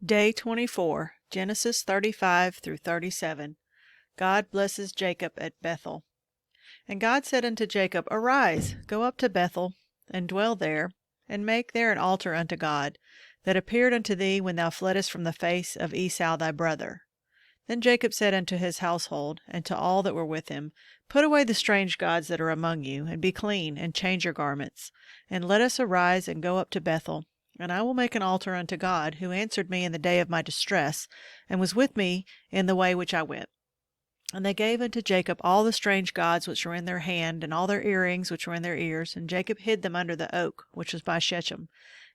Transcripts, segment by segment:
Day 24, Genesis 35 through 37. God blesses Jacob at Bethel. And God said unto Jacob, Arise, go up to Bethel, and dwell there, and make there an altar unto God, that appeared unto thee when thou fleddest from the face of Esau thy brother. Then Jacob said unto his household, and to all that were with him, Put away the strange gods that are among you, and be clean, and change your garments, and let us arise and go up to Bethel, and I will make an altar unto God, who answered me in the day of my distress, and was with me in the way which I went. And they gave unto Jacob all the strange gods which were in their hand, and all their earrings which were in their ears, and Jacob hid them under the oak which was by Shechem.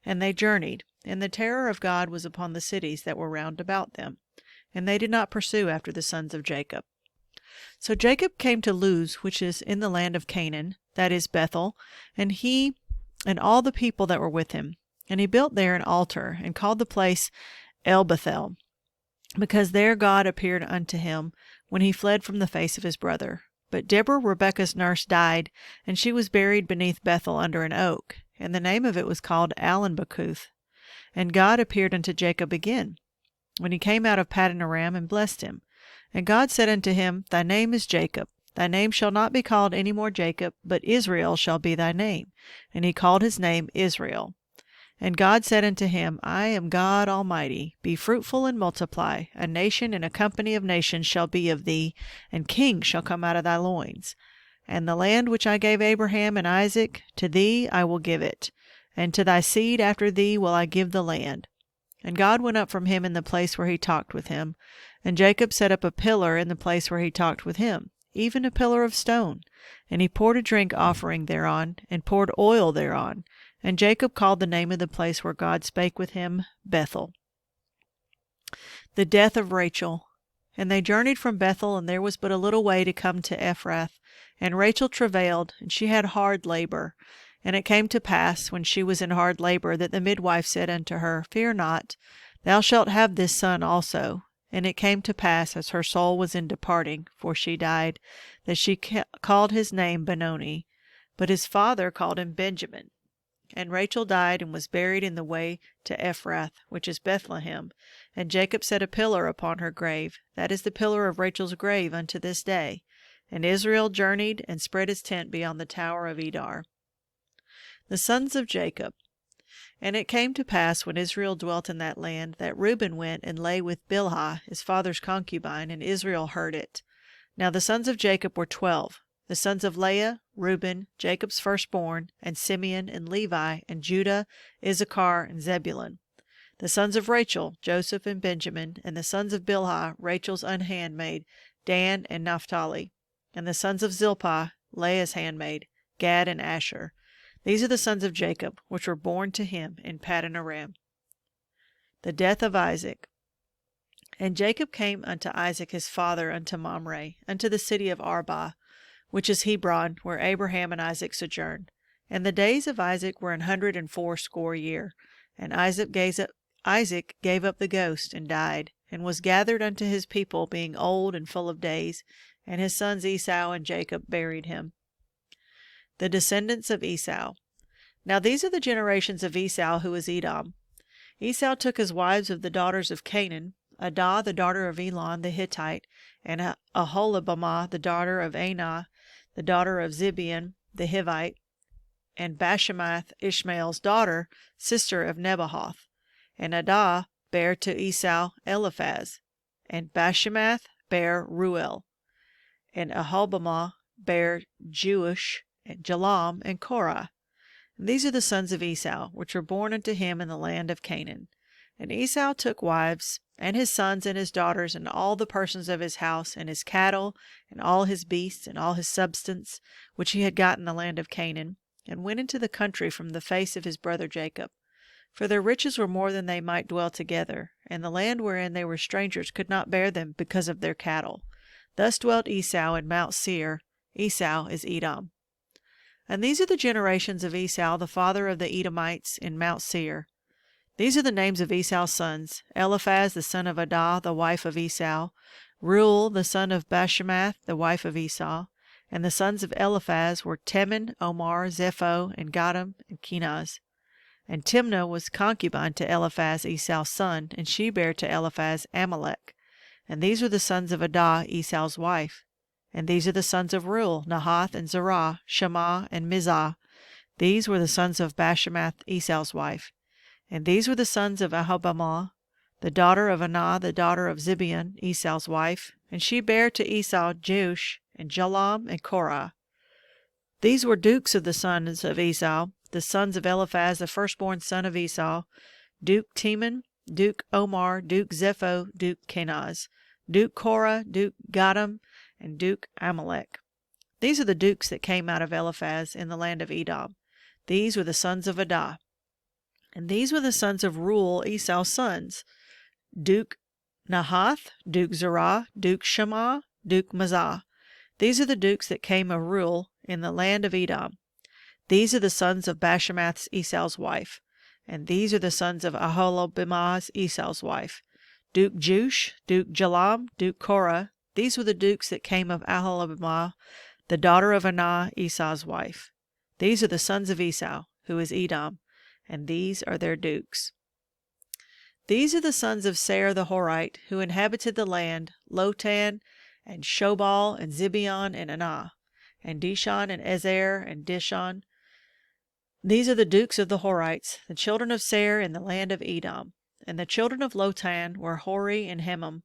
And they journeyed, and the terror of God was upon the cities that were round about them, and they did not pursue after the sons of Jacob. So Jacob came to Luz, which is in the land of Canaan, that is Bethel, and he and all the people that were with him. And he built there an altar, and called the place El Bethel, because there God appeared unto him when he fled from the face of his brother. But Deborah, Rebekah's nurse, died, and she was buried beneath Bethel under an oak, and the name of it was called Allen-Bacuth. And God appeared unto Jacob again, when he came out of Paddan Aram, and blessed him. And God said unto him, Thy name is Jacob. Thy name shall not be called any more Jacob, but Israel shall be thy name. And he called his name Israel. And God said unto him, I am God Almighty. Be fruitful and multiply. A nation and a company of nations shall be of thee, and kings shall come out of thy loins. And the land which I gave Abraham and Isaac, to thee I will give it, and to thy seed after thee will I give the land. And God went up from him in the place where he talked with him, and Jacob set up a pillar in the place where he talked with him, even a pillar of stone. And he poured a drink offering thereon, and poured oil thereon. And Jacob called the name of the place where God spake with him, Bethel. The death of Rachel. And they journeyed from Bethel, and there was but a little way to come to Ephrath. And Rachel travailed, and she had hard labor. And it came to pass, when she was in hard labor, that the midwife said unto her, Fear not, thou shalt have this son also. And it came to pass, as her soul was in departing, for she died, that she called his name Benoni, but his father called him Benjamin. And Rachel died, and was buried in the way to Ephrath, which is Bethlehem. And Jacob set a pillar upon her grave. That is the pillar of Rachel's grave unto this day. And Israel journeyed, and spread his tent beyond the tower of Edar. The sons of Jacob. And it came to pass, when Israel dwelt in that land, that Reuben went and lay with Bilhah, his father's concubine, and Israel heard it. Now the sons of Jacob were 12. The sons of Leah, Reuben, Jacob's firstborn, and Simeon, and Levi, and Judah, Issachar, and Zebulun. The sons of Rachel, Joseph and Benjamin, and the sons of Bilhah, Rachel's unhandmaid, Dan and Naphtali. And the sons of Zilpah, Leah's handmaid, Gad and Asher. These are the sons of Jacob, which were born to him in Paddan Aram. The death of Isaac. And Jacob came unto Isaac his father unto Mamre, unto the city of Arba, which is Hebron, where Abraham and Isaac sojourned. And the days of Isaac were 180 years. And Isaac gave up the ghost, and died, and was gathered unto his people, being old and full of days. And his sons Esau and Jacob buried him. The descendants of Esau. Now these are the generations of Esau, who was Edom. Esau took his wives of the daughters of Canaan, Adah the daughter of Elon the Hittite, and Aholibamah the daughter of Anah, the daughter of Zibeon the Hivite, and Bashemath Ishmael's daughter, sister of Nebahoth. And Adah bare to Esau Eliphaz, and Bashemath bare Ruel, and Aholibamah bare Jeush, and Jalam, and Korah. And these are the sons of Esau, which were born unto him in the land of Canaan. And Esau took wives, and his sons, and his daughters, and all the persons of his house, and his cattle, and all his beasts, and all his substance, which he had got in the land of Canaan, and went into the country from the face of his brother Jacob. For their riches were more than they might dwell together, and the land wherein they were strangers could not bear them because of their cattle. Thus dwelt Esau in Mount Seir. Esau is Edom. And these are the generations of Esau, the father of the Edomites, in Mount Seir. These are the names of Esau's sons: Eliphaz the son of Adah, the wife of Esau; Reuel the son of Bashemath, the wife of Esau. And the sons of Eliphaz were Teman, Omar, Zepho, and Gatam, and Kenaz. And Timnah was concubine to Eliphaz, Esau's son, and she bare to Eliphaz Amalek. And these were the sons of Adah, Esau's wife. And these are the sons of Reuel, Nahath, and Zerah, Shema, and Mizah. These were the sons of Bashemath, Esau's wife. And these were the sons of Aholibamah, the daughter of Anah, the daughter of Zibeon, Esau's wife. And she bare to Esau Jeush, and Jalam, and Korah. These were dukes of the sons of Esau, the sons of Eliphaz, the firstborn son of Esau, Duke Teman, Duke Omar, Duke Zepho, Duke Kenaz, Duke Korah, Duke Gatam, and Duke Amalek. These are the dukes that came out of Eliphaz in the land of Edom. These were the sons of Adah. And these were the sons of Reuel, Esau's sons, Duke Nahath, Duke Zerah, Duke Shema, Duke Mizah. These are the dukes that came of Reuel in the land of Edom. These are the sons of Bashemath's, Esau's wife. And these are the sons of Aholibamah's, Esau's wife, Duke Jeush, Duke Jalam, Duke Korah. These were the dukes that came of Aholibamah, the daughter of Anah, Esau's wife. These are the sons of Esau, who is Edom, and these are their dukes. These are the sons of Seir the Horite, who inhabited the land, Lotan, and Shobal, and Zibeon, and Anah, and Dishon, and Ezer, and Dishon. These are the dukes of the Horites, the children of Seir in the land of Edom. And the children of Lotan were Hori and Hemam.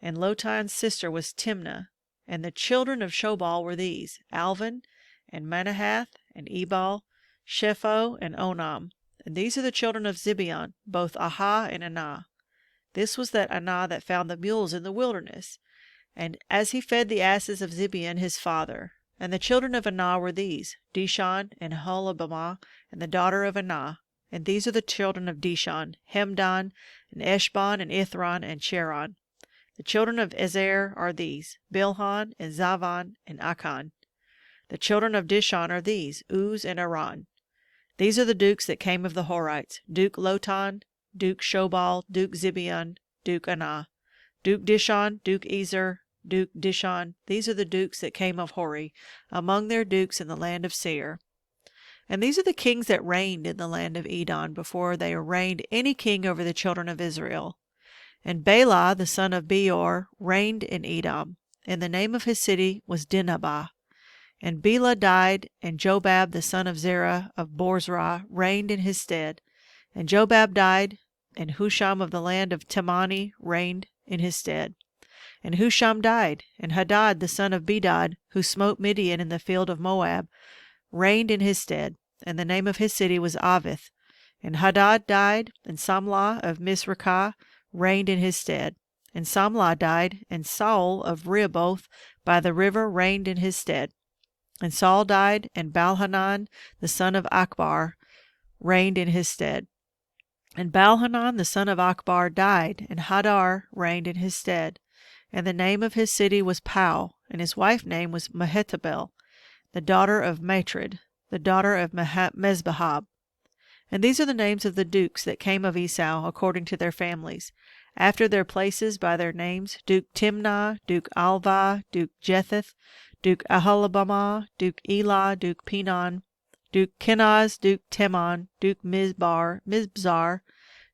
And Lotan's sister was Timnah. And the children of Shobal were these, Alvan, and Manahath, and Ebal, Shepho, and Onam. And these are the children of Zibeon, both Aha and Anah. This was that Anah that found the mules in the wilderness, and as he fed the asses of Zibeon his father. And the children of Anah were these, Dishon, and Aholibamah, and the daughter of Anah. And these are the children of Dishon, Hemdan, and Eshbon, and Ithron, and Cheron. The children of Ezer are these, Bilhan, and Zavan, and Achan. The children of Dishon are these, Uz and Aran. These are the dukes that came of the Horites, Duke Lotan, Duke Shobal, Duke Zibeon, Duke Anah, Duke Dishon, Duke Ezer, Duke Dishon. These are the dukes that came of Hori, among their dukes in the land of Seir. And these are the kings that reigned in the land of Edom before they arraigned any king over the children of Israel. And Bela, the son of Beor, reigned in Edom, and the name of his city was Dinhabah. And Bela died, and Jobab, the son of Zerah of Borzrah, reigned in his stead. And Jobab died, and Husham of the land of Temani reigned in his stead. And Husham died, and Hadad, the son of Bedad, who smote Midian in the field of Moab, reigned in his stead, and the name of his city was Avith. And Hadad died, and Samlah of Misrakah reigned in his stead. And Samlah died, and Saul of Rehoboth by the river reigned in his stead. And Saul died, and Baalhanan, the son of Akbar, reigned in his stead. And Baalhanan, the son of Akbar, died, and Hadar reigned in his stead. And the name of his city was Pau, and his wife's name was Mehetabel, the daughter of Matred, the daughter of Mezbahab. And these are the names of the dukes that came of Esau according to their families, after their places by their names, Duke Timnah, Duke Alvah, Duke Jetheth, Duke Aholibamah, Duke Elah, Duke Pinon, Duke Kenaz, Duke Teman, Duke Mizbzar,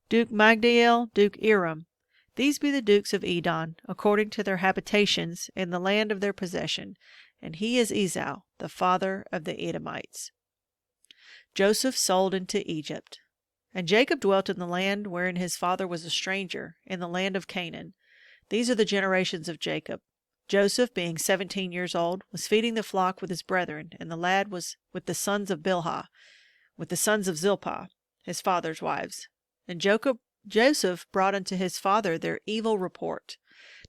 Duke Magdiel, Duke Iram. These be the dukes of Edom, according to their habitations in the land of their possession, and he is Esau, the father of the Edomites. Joseph sold into Egypt. And Jacob dwelt in the land wherein his father was a stranger, in the land of Canaan. These are the generations of Jacob. Joseph, being 17 years old, was feeding the flock with his brethren, and the lad was with the sons of Bilhah, with the sons of Zilpah, his father's wives. And Joseph brought unto his father their evil report.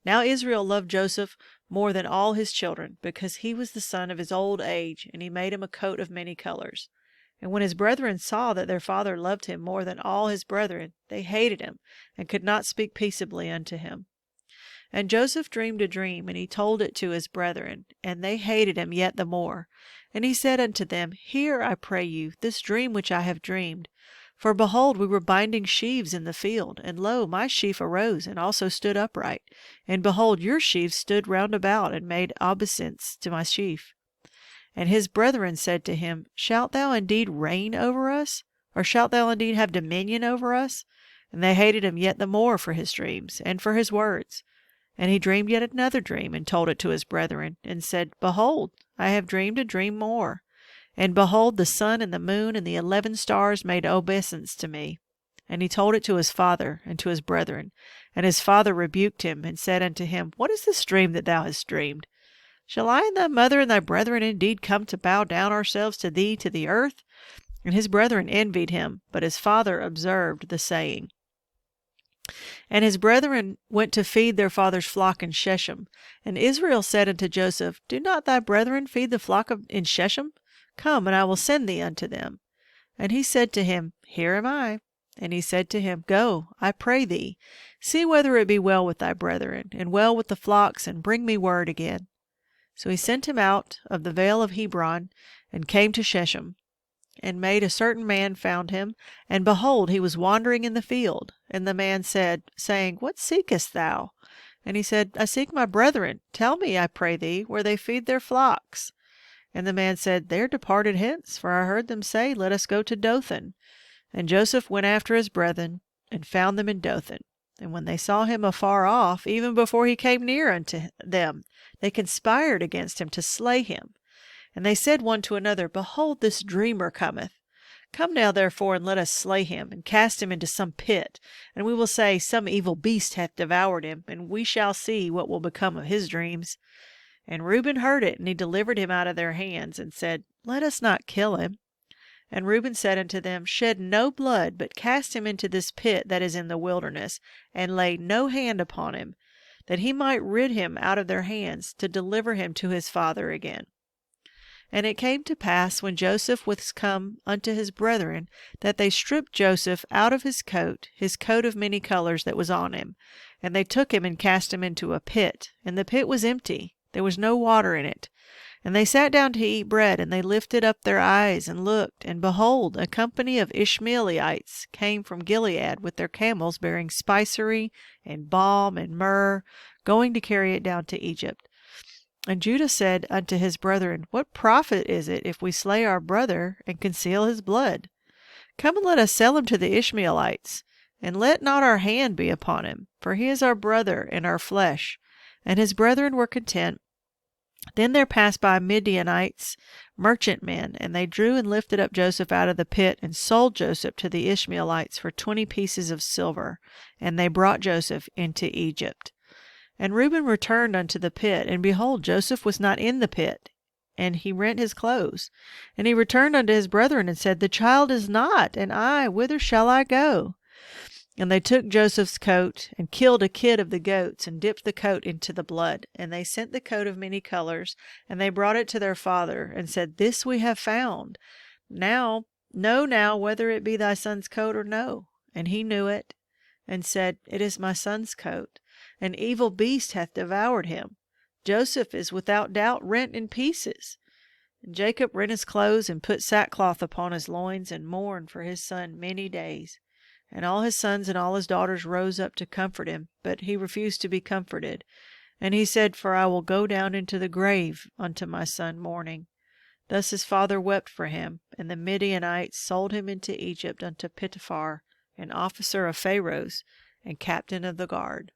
Now Israel loved Joseph more than all his children, because he was the son of his old age, and he made him a coat of many colors. And when his brethren saw that their father loved him more than all his brethren, they hated him, and could not speak peaceably unto him. And Joseph dreamed a dream, and he told it to his brethren, and they hated him yet the more. And he said unto them, Hear, I pray you, this dream which I have dreamed. For behold, we were binding sheaves in the field, and lo, my sheaf arose, and also stood upright. And behold, your sheaves stood round about, and made obeisance to my sheaf. And his brethren said to him, Shalt thou indeed reign over us? Or shalt thou indeed have dominion over us? And they hated him yet the more for his dreams, and for his words. And he dreamed yet another dream, and told it to his brethren, and said, Behold, I have dreamed a dream more. And behold, the sun and the moon and the 11 stars made obeisance to me. And he told it to his father and to his brethren. And his father rebuked him, and said unto him, What is this dream that thou hast dreamed? Shall I and thy mother and thy brethren indeed come to bow down ourselves to thee to the earth? And his brethren envied him, but his father observed the saying. And his brethren went to feed their father's flock in Shechem. And Israel said unto Joseph, Do not thy brethren feed the flock in Shechem? Come, and I will send thee unto them. And he said to him, Here am I. And he said to him, Go, I pray thee, see whether it be well with thy brethren, and well with the flocks, and bring me word again. So he sent him out of the vale of Hebron, and came to Shechem. And made a certain man found him, and behold, he was wandering in the field. And the man said, saying, What seekest thou? And he said, I seek my brethren. Tell me, I pray thee, where they feed their flocks. And the man said, They are departed hence, for I heard them say, Let us go to Dothan. And Joseph went after his brethren, and found them in Dothan. And when they saw him afar off, even before he came near unto them, they conspired against him to slay him. And they said one to another, Behold, this dreamer cometh. Come now, therefore, and let us slay him, and cast him into some pit. And we will say, Some evil beast hath devoured him, and we shall see what will become of his dreams. And Reuben heard it, and he delivered him out of their hands, and said, Let us not kill him. And Reuben said unto them, Shed no blood, but cast him into this pit that is in the wilderness, and lay no hand upon him, that he might rid him out of their hands, to deliver him to his father again. And it came to pass, when Joseph was come unto his brethren, that they stripped Joseph out of his coat of many colors that was on him. And they took him and cast him into a pit, and the pit was empty, there was no water in it. And they sat down to eat bread, and they lifted up their eyes and looked, and behold, a company of Ishmaelites came from Gilead with their camels bearing spicery and balm and myrrh, going to carry it down to Egypt. And Judah said unto his brethren, What profit is it if we slay our brother and conceal his blood? Come and let us sell him to the Ishmaelites, and let not our hand be upon him, for he is our brother and our flesh. And his brethren were content. Then there passed by Midianites, merchantmen, and they drew and lifted up Joseph out of the pit, and sold Joseph to the Ishmaelites for 20 pieces of silver. And they brought Joseph into Egypt. And Reuben returned unto the pit, and behold, Joseph was not in the pit, and he rent his clothes. And he returned unto his brethren, and said, The child is not, and I, whither shall I go? And they took Joseph's coat, and killed a kid of the goats, and dipped the coat into the blood. And they sent the coat of many colors, and they brought it to their father, and said, This we have found. Know now whether it be thy son's coat or no. And he knew it, and said, It is my son's coat. An evil beast hath devoured him. Joseph is without doubt rent in pieces. And Jacob rent his clothes, and put sackcloth upon his loins, and mourned for his son many days. And all his sons and all his daughters rose up to comfort him, but he refused to be comforted. And he said, For I will go down into the grave unto my son mourning. Thus his father wept for him, and the Midianites sold him into Egypt unto Potiphar, an officer of Pharaoh's, and captain of the guard.